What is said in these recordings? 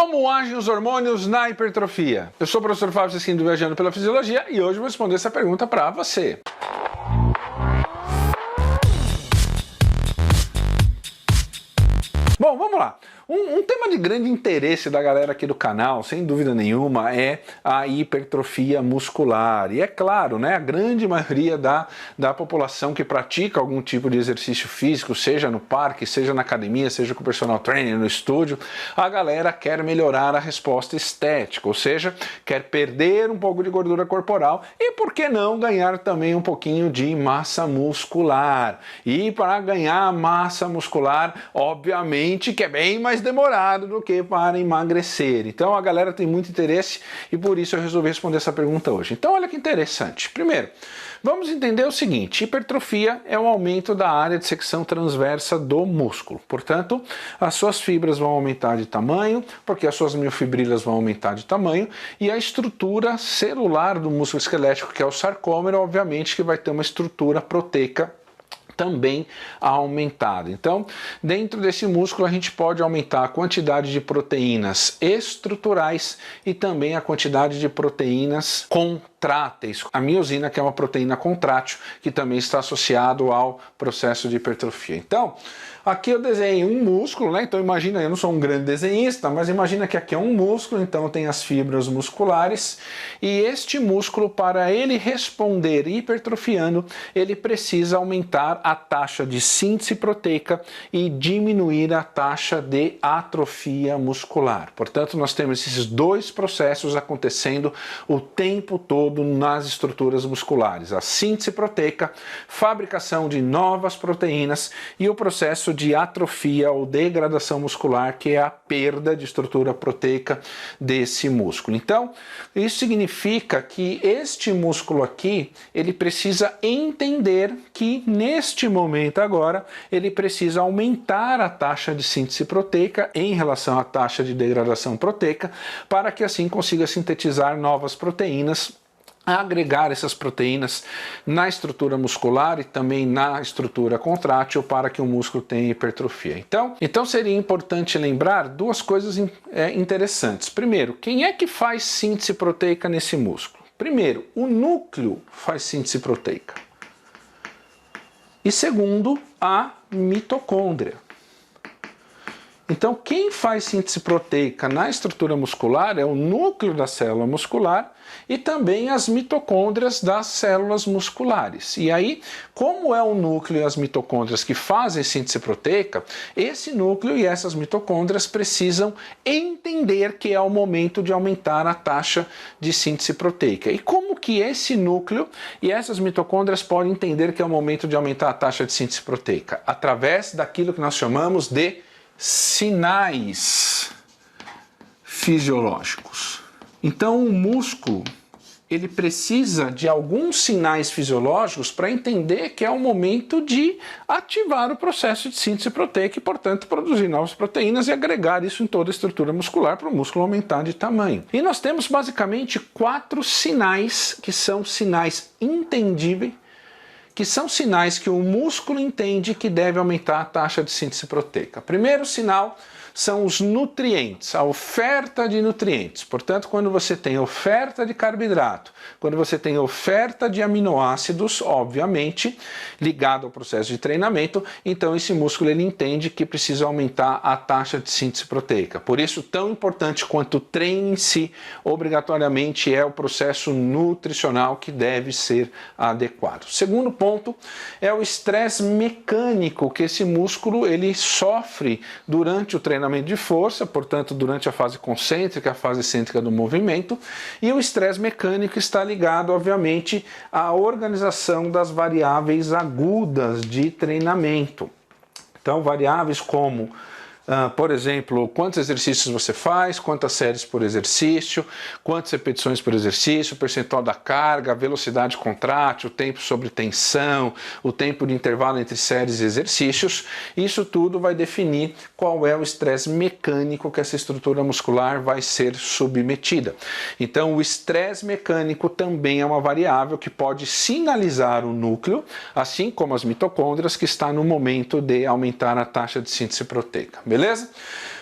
Como agem os hormônios na hipertrofia? Eu sou o professor Fábio Sesquim do Viajando pela Fisiologia e hoje vou responder essa pergunta para você. Bom, vamos lá. Um tema de grande interesse da galera aqui do canal, sem dúvida nenhuma, é a hipertrofia muscular. E é claro, né, a grande maioria da população que pratica algum tipo de exercício físico, seja no parque, seja na academia, seja com o personal trainer, no estúdio, a galera quer melhorar a resposta estética, ou seja, quer perder um pouco de gordura corporal e, por que não, ganhar também um pouquinho de massa muscular. E para ganhar massa muscular, obviamente que é bem mais demorado do que para emagrecer. Então a galera tem muito interesse e por isso eu resolvi responder essa pergunta hoje. Então olha que interessante. Primeiro, vamos entender o seguinte: hipertrofia é o aumento da área de secção transversa do músculo. Portanto, as suas fibras vão aumentar de tamanho, porque as suas miofibrilas vão aumentar de tamanho, e a estrutura celular do músculo esquelético, que é o sarcômero, obviamente que vai ter uma estrutura proteica também aumentada. Então, dentro desse músculo a gente pode aumentar a quantidade de proteínas estruturais e também a quantidade de proteínas contráteis. A miosina, que é uma proteína contrátil, que também está associado ao processo de hipertrofia. Então, aqui eu desenhei um músculo, né? Então imagina, eu não sou um grande desenhista, mas imagina que aqui é um músculo, então tem as fibras musculares, e este músculo, para ele responder hipertrofiando, ele precisa aumentar a taxa de síntese proteica e diminuir a taxa de atrofia muscular. Portanto, nós temos esses dois processos acontecendo o tempo todo nas estruturas musculares: a síntese proteica, fabricação de novas proteínas, e o processo de atrofia ou degradação muscular, que é a perda de estrutura proteica desse músculo. Então, isso significa que este músculo aqui, ele precisa entender que neste momento agora, ele precisa aumentar a taxa de síntese proteica em relação à taxa de degradação proteica, para que assim consiga sintetizar novas proteínas, agregar essas proteínas na estrutura muscular e também na estrutura contrátil para que o músculo tenha hipertrofia. Então seria importante lembrar duas coisas interessantes. Primeiro, quem é que faz síntese proteica nesse músculo? Primeiro, o núcleo faz síntese proteica. E segundo, a mitocôndria. Então, quem faz síntese proteica na estrutura muscular é o núcleo da célula muscular e também as mitocôndrias das células musculares. E aí, como é o núcleo e as mitocôndrias que fazem síntese proteica, esse núcleo e essas mitocôndrias precisam entender que é o momento de aumentar a taxa de síntese proteica. E como que esse núcleo e essas mitocôndrias podem entender que é o momento de aumentar a taxa de síntese proteica? Através daquilo que nós chamamos de sinais fisiológicos. Então o músculo, ele precisa de alguns sinais fisiológicos para entender que é o momento de ativar o processo de síntese proteica e, portanto, produzir novas proteínas e agregar isso em toda a estrutura muscular para o músculo aumentar de tamanho. E nós temos basicamente 4 sinais que são sinais entendíveis, que são sinais que o músculo entende que deve aumentar a taxa de síntese proteica. Primeiro sinal são os nutrientes, a oferta de nutrientes. Portanto, quando você tem oferta de carboidrato, quando você tem oferta de aminoácidos, obviamente, ligado ao processo de treinamento, então esse músculo ele entende que precisa aumentar a taxa de síntese proteica. Por isso, tão importante quanto o treino em si, obrigatoriamente é o processo nutricional que deve ser adequado. O segundo ponto é o estresse mecânico que esse músculo ele sofre durante o treinamento de força, portanto, durante a fase concêntrica, a fase excêntrica do movimento, e o estresse mecânico está ligado, obviamente, à organização das variáveis agudas de treinamento. Então, variáveis como por exemplo, quantos exercícios você faz, quantas séries por exercício, quantas repetições por exercício, o percentual da carga, a velocidade contrátil, o tempo sobre tensão, o tempo de intervalo entre séries e exercícios. Isso tudo vai definir qual é o estresse mecânico que essa estrutura muscular vai ser submetida. Então, o estresse mecânico também é uma variável que pode sinalizar o núcleo, assim como as mitocôndrias, que está no momento de aumentar a taxa de síntese proteica. Beleza?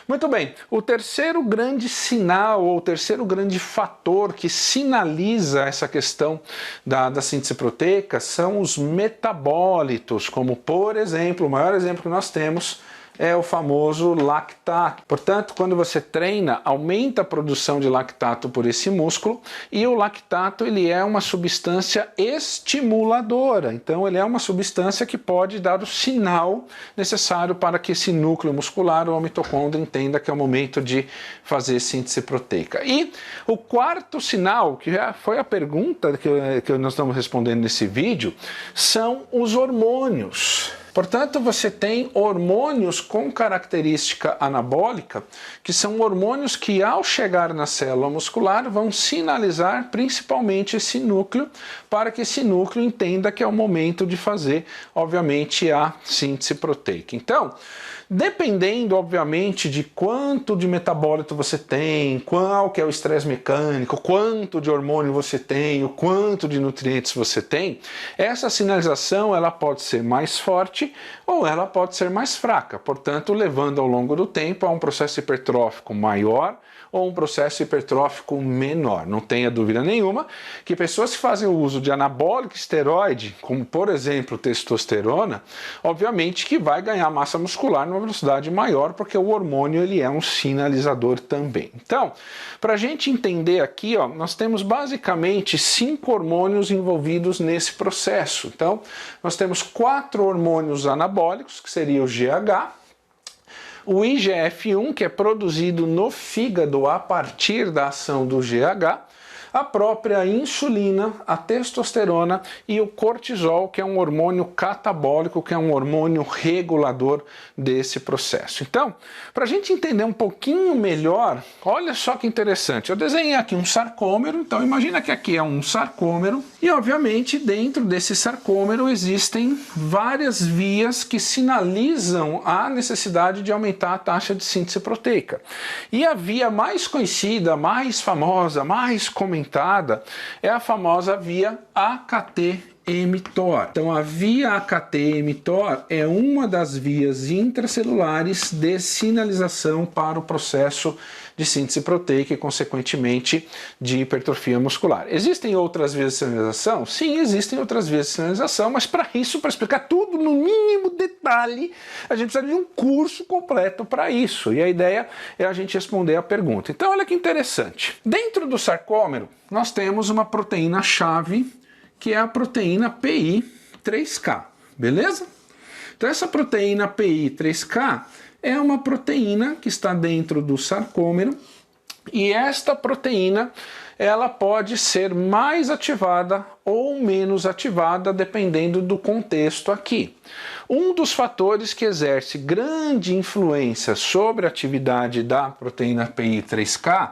Muito bem, o terceiro grande sinal, ou o terceiro grande fator que sinaliza essa questão da síntese proteica são os metabólitos, como por exemplo, o maior exemplo que nós temos é o famoso lactato. Portanto, quando você treina, aumenta a produção de lactato por esse músculo, e o lactato ele é uma substância estimuladora, então ele é uma substância que pode dar o sinal necessário para que esse núcleo muscular ou a mitocôndria entenda que é o momento de fazer síntese proteica. E o quarto sinal, que já foi a pergunta que nós estamos respondendo nesse vídeo, são os hormônios. Portanto, você tem hormônios com característica anabólica, que são hormônios que, ao chegar na célula muscular, vão sinalizar principalmente esse núcleo, para que esse núcleo entenda que é o momento de fazer, obviamente, a síntese proteica. Então, dependendo, obviamente, de quanto de metabólito você tem, qual que é o estresse mecânico, quanto de hormônio você tem, o quanto de nutrientes você tem, essa sinalização ela pode ser mais forte ou ela pode ser mais fraca, portanto, levando ao longo do tempo a um processo hipertrófico maior ou um processo hipertrófico menor. Não tenha dúvida nenhuma que pessoas que fazem o uso de anabólico esteroide, como por exemplo testosterona, obviamente que vai ganhar massa muscular numa velocidade maior, porque o hormônio ele é um sinalizador também. Então, para a gente entender aqui, ó, nós temos basicamente 5 hormônios envolvidos nesse processo. Então, nós temos 4 hormônios anabólicos, que seria o GH, o IGF-1, que é produzido no fígado a partir da ação do GH, a própria insulina, a testosterona e o cortisol, que é um hormônio catabólico, que é um hormônio regulador desse processo. Então, para a gente entender um pouquinho melhor, olha só que interessante. Eu desenhei aqui um sarcômero, então imagina que aqui é um sarcômero e, obviamente, dentro desse sarcômero existem várias vias que sinalizam a necessidade de aumentar a taxa de síntese proteica. E a via mais conhecida, mais famosa, mais comentada, é a famosa via AKT-mTOR. Então a via AKT-mTOR é uma das vias intracelulares de sinalização para o processo de síntese proteica e, consequentemente, de hipertrofia muscular. Existem outras vias de sinalização? Sim, existem outras vias de sinalização, mas para isso, para explicar tudo no mínimo detalhe, a gente precisa de um curso completo para isso. E a ideia é a gente responder a pergunta. Então, olha que interessante. Dentro do sarcômero, nós temos uma proteína-chave, que é a proteína PI3K, beleza? Então, essa proteína PI3K é uma proteína que está dentro do sarcômero, e esta proteína ela pode ser mais ativada ou menos ativada dependendo do contexto aqui. Um dos fatores que exerce grande influência sobre a atividade da proteína PI3K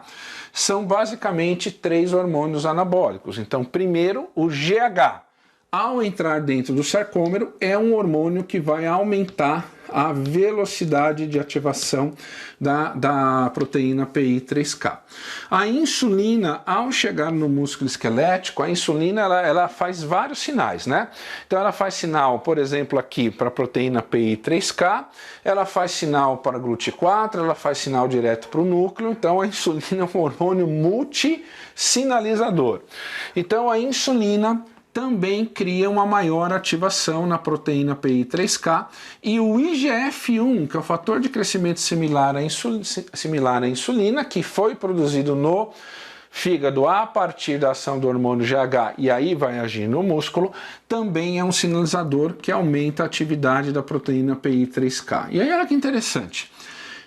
são basicamente 3 hormônios anabólicos. Então, primeiro, o GH. Ao entrar dentro do sarcômero, é um hormônio que vai aumentar a velocidade de ativação da proteína PI3K. A insulina, ao chegar no músculo esquelético, a insulina ela faz vários sinais, né? Então ela faz sinal, por exemplo, aqui para a proteína PI3K, ela faz sinal para GLUT4, ela faz sinal direto para o núcleo, então a insulina é um hormônio multissinalizador. Então a insulina também cria uma maior ativação na proteína PI3K, e o IGF-1, que é o fator de crescimento similar à insulina, que foi produzido no fígado a partir da ação do hormônio GH e aí vai agir no músculo, também é um sinalizador que aumenta a atividade da proteína PI3K. E aí olha que interessante,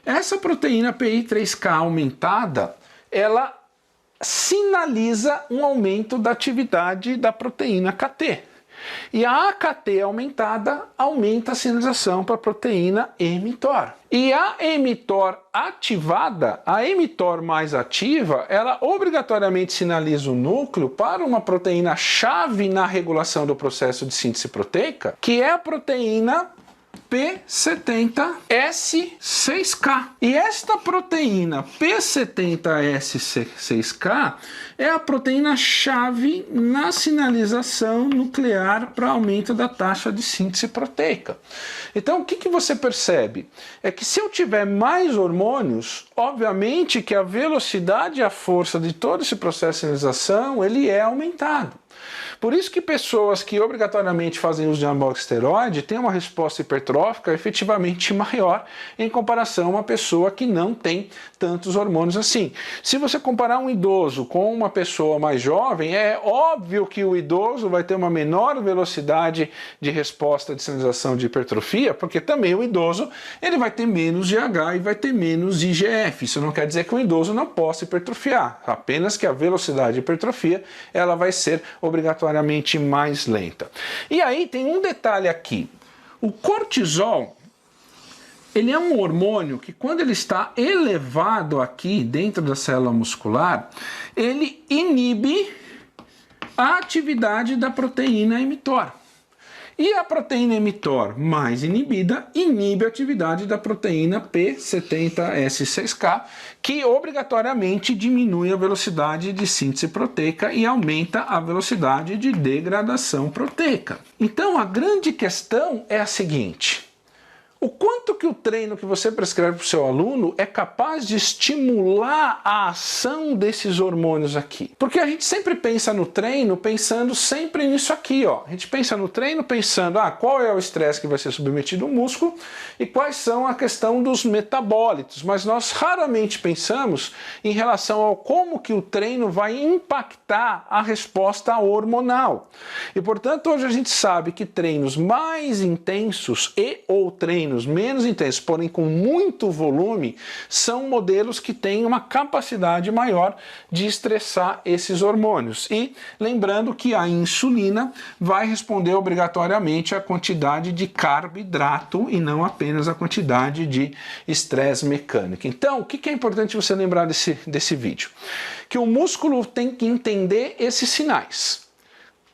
essa proteína PI3K aumentada, ela sinaliza um aumento da atividade da proteína KT. E a AKT aumentada aumenta a sinalização para a proteína mTOR. E a mTOR ativada, a mTOR mais ativa, ela obrigatoriamente sinaliza o núcleo para uma proteína chave na regulação do processo de síntese proteica, que é a proteína P70S6K. E esta proteína P70S6K é a proteína-chave na sinalização nuclear para aumento da taxa de síntese proteica. Então, o que você percebe? É que se eu tiver mais hormônios, obviamente que a velocidade e a força de todo esse processo de sinalização, ele é aumentado. Por isso que pessoas que obrigatoriamente fazem uso de anabólico esteroide têm uma resposta hipertrófica efetivamente maior em comparação a uma pessoa que não tem tantos hormônios assim. Se você comparar um idoso com uma pessoa mais jovem, é óbvio que o idoso vai ter uma menor velocidade de resposta de sinalização de hipertrofia, porque também o idoso ele vai ter menos GH e vai ter menos IGF. Isso não quer dizer que o idoso não possa hipertrofiar, apenas que a velocidade de hipertrofia ela vai ser obrigatoriamente mais lenta. E aí tem um detalhe aqui. O cortisol, ele é um hormônio que quando ele está elevado aqui dentro da célula muscular, ele inibe a atividade da proteína mTOR. E a proteína mTOR mais inibida inibe a atividade da proteína P70S6K, que obrigatoriamente diminui a velocidade de síntese proteica e aumenta a velocidade de degradação proteica. Então a grande questão é a seguinte: o quanto que o treino que você prescreve para o seu aluno é capaz de estimular a ação desses hormônios aqui? Porque a gente sempre pensa no treino pensando sempre nisso aqui, ó. A gente pensa no treino pensando, qual é o estresse que vai ser submetido ao músculo e quais são a questão dos metabólitos, mas nós raramente pensamos em relação ao como que o treino vai impactar a resposta hormonal. E portanto hoje a gente sabe que treinos mais intensos e ou treinos menos intensos, porém com muito volume, são modelos que têm uma capacidade maior de estressar esses hormônios. E lembrando que a insulina vai responder obrigatoriamente à quantidade de carboidrato e não apenas a quantidade de estresse mecânico. Então, o que é importante você lembrar desse vídeo? Que o músculo tem que entender esses sinais.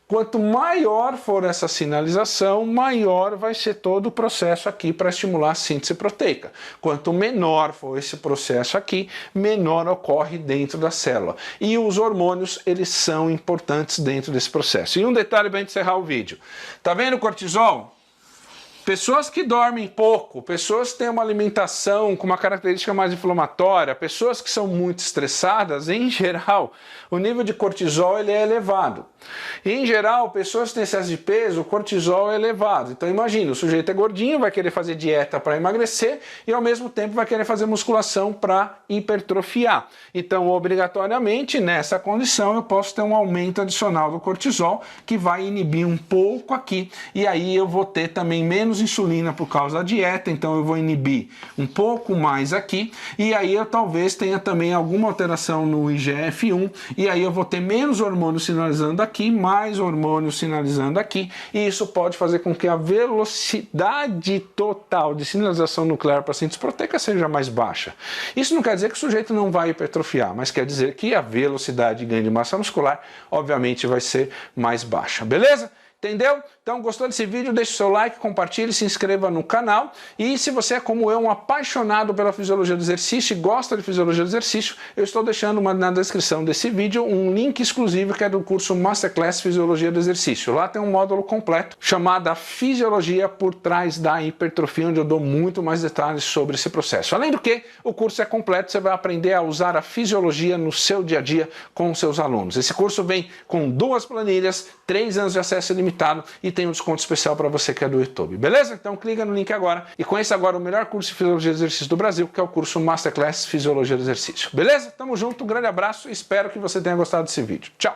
Quanto maior for essa sinalização, maior vai ser todo o processo aqui para estimular a síntese proteica. Quanto menor for esse processo aqui, menor ocorre dentro da célula. E os hormônios, eles são importantes dentro desse processo. E um detalhe para encerrar o vídeo. Tá vendo o cortisol? Pessoas que dormem pouco, pessoas que têm uma alimentação com uma característica mais inflamatória, pessoas que são muito estressadas, em geral, o nível de cortisol ele é elevado. E, em geral, pessoas que têm excesso de peso, o cortisol é elevado. Então imagina, o sujeito é gordinho, vai querer fazer dieta para emagrecer e ao mesmo tempo vai querer fazer musculação para hipertrofiar. Então, obrigatoriamente, nessa condição, eu posso ter um aumento adicional do cortisol que vai inibir um pouco aqui e aí eu vou ter também menos insulina por causa da dieta, então eu vou inibir um pouco mais aqui e aí eu talvez tenha também alguma alteração no IGF-1 e aí eu vou ter menos hormônios sinalizando aqui, mais hormônios sinalizando aqui e isso pode fazer com que a velocidade total de sinalização nuclear para síntese proteica seja mais baixa. Isso não quer dizer que o sujeito não vai hipertrofiar, mas quer dizer que a velocidade de ganho de massa muscular obviamente vai ser mais baixa, beleza? Entendeu? Então, gostou desse vídeo? Deixe o seu like, compartilhe, se inscreva no canal. E se você é como eu, um apaixonado pela fisiologia do exercício e gosta de fisiologia do exercício, eu estou deixando na descrição desse vídeo um link exclusivo que é do curso Masterclass Fisiologia do Exercício. Lá tem um módulo completo chamado a Fisiologia por Trás da Hipertrofia, onde eu dou muito mais detalhes sobre esse processo. Além do que, o curso é completo, você vai aprender a usar a fisiologia no seu dia a dia com os seus alunos. Esse curso vem com 2 planilhas, 3 anos de acesso ilimitado e tem um desconto especial para você que é do YouTube, beleza? Então clica no link agora e conheça agora o melhor curso de Fisiologia do Exercício do Brasil, que é o curso Masterclass Fisiologia do Exercício, beleza? Tamo junto, um grande abraço e espero que você tenha gostado desse vídeo. Tchau!